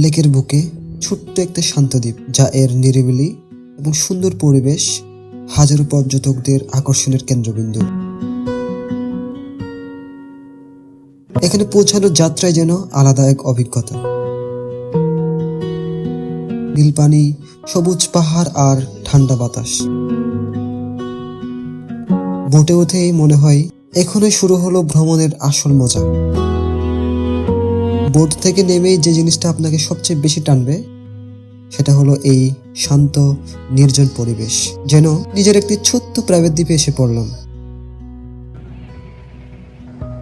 লেকের বুকে ছোট্ট একটা শান্ত দ্বীপ, যা এর নিরিবিলি এবং সুন্দর পরিবেশ হাজারো পর্যটকদের আকর্ষণের কেন্দ্রবিন্দু। এখানে পৌঁছানোর যাত্রায় যেন আলাদা এক অভিজ্ঞতা। নীল পানি, সবুজ পাহাড় আর ঠান্ডা বাতাস। বোটে উঠেই মনে হয় এখনই শুরু হলো ভ্রমণের আসল মজা। বোট থেকে নেমেই যে জিনিসটা আপনাকে সবচেয়ে বেশি টানবে সেটা হলো এই শান্ত নির্জন পরিবেশ, যেন নিজের একটি ছোট্ট প্রাইভেট দ্বীপে এসে পড়লাম।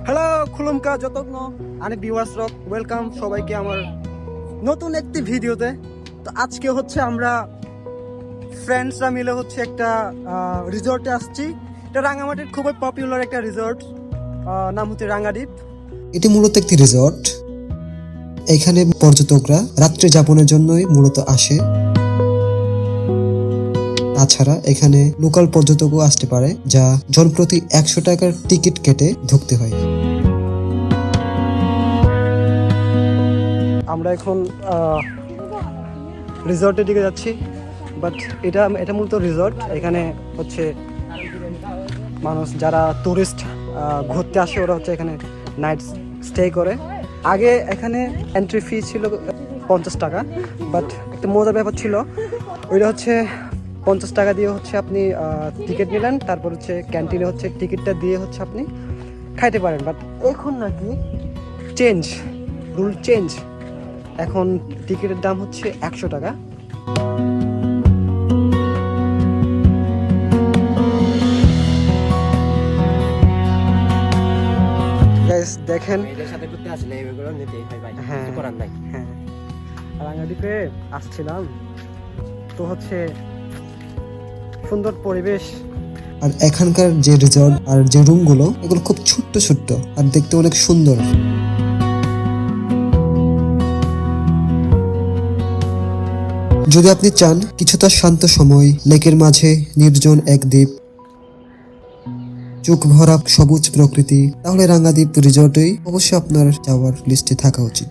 হ্যালো খুলুমকা যতগ্ন আনি ভিউয়ার্স রক, ওয়েলকাম সবাইকে আমার নতুন একটি ভিডিওতে। তো আজকে হচ্ছে আমরা ফ্রেন্ডসরা মিলে হচ্ছে একটা রিসর্টে আসছি। এটা রাঙামাটির খুবই পপুলার একটা রিসর্ট, নাম হচ্ছে রাঙাদ্বীপ। এটি মূলত একটি রিসর্ট। এখানে পর্যটকরা রাত্রি যাপনের জন্যই মূলত আসে। তাছাড়া এখানে লোকাল পর্যটকও আসতে পারে, যা জনপ্রতি 100 টাকার টিকিট কেটে ঢুকতে হয়। আমরা এখন রিসর্টের দিকে যাচ্ছি, বাট এটা মূলত রিসর্ট। এখানে হচ্ছে মানুষ যারা টুরিস্ট ঘুরতে আসে ওরা হচ্ছে এখানে নাইট স্টে করে। আগে এখানে এন্ট্রি ফি ছিল 50 টাকা, বাট একটা মজার ব্যাপার ছিল, ওইটা হচ্ছে 50 টাকা দিয়ে হচ্ছে আপনি টিকিট নিলেন, তারপর হচ্ছে ক্যান্টিনে হচ্ছে টিকিটটা দিয়ে হচ্ছে আপনি খাইতে পারেন। বাট এখন নাকি রুল চেঞ্জ, এখন টিকিটের দাম হচ্ছে 100 টাকা। দেখেন হ্যাঁ, রাঙাদ্বীপে আসছিলাম তো হচ্ছে সুন্দর পরিবেশ। আর এখানকার যে রিসর্ট আর যে রুমগুলো, এগুলো খুব ছোট্ট ছোট্ট আর দেখতে অনেক সুন্দর। যদি আপনি চান কিছুটা শান্ত সময়, লেকের মাঝে নির্জন এক দ্বীপ, চোখ ভরা সবুজ প্রকৃতি, তাহলে রাঙাদ্বীপ রিসর্টই অবশ্যই আপনার যাওয়ার লিস্টে থাকা উচিত।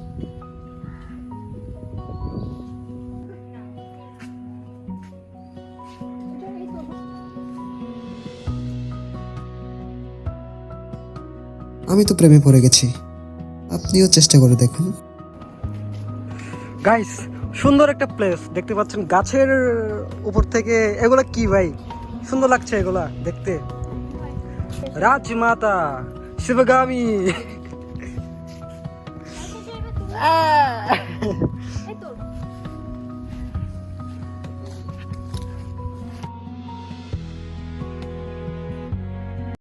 আমি তো প্রেমে পড়ে গেছি, আপনিও চেষ্টা করে দেখুন। গাইস, সুন্দর একটা প্লেস দেখতে পাচ্ছেন, গাছের উপর থেকে এগুলা কি ভাই, সুন্দর লাগছে এগুলা দেখতে। রাজমাতা শিবগামী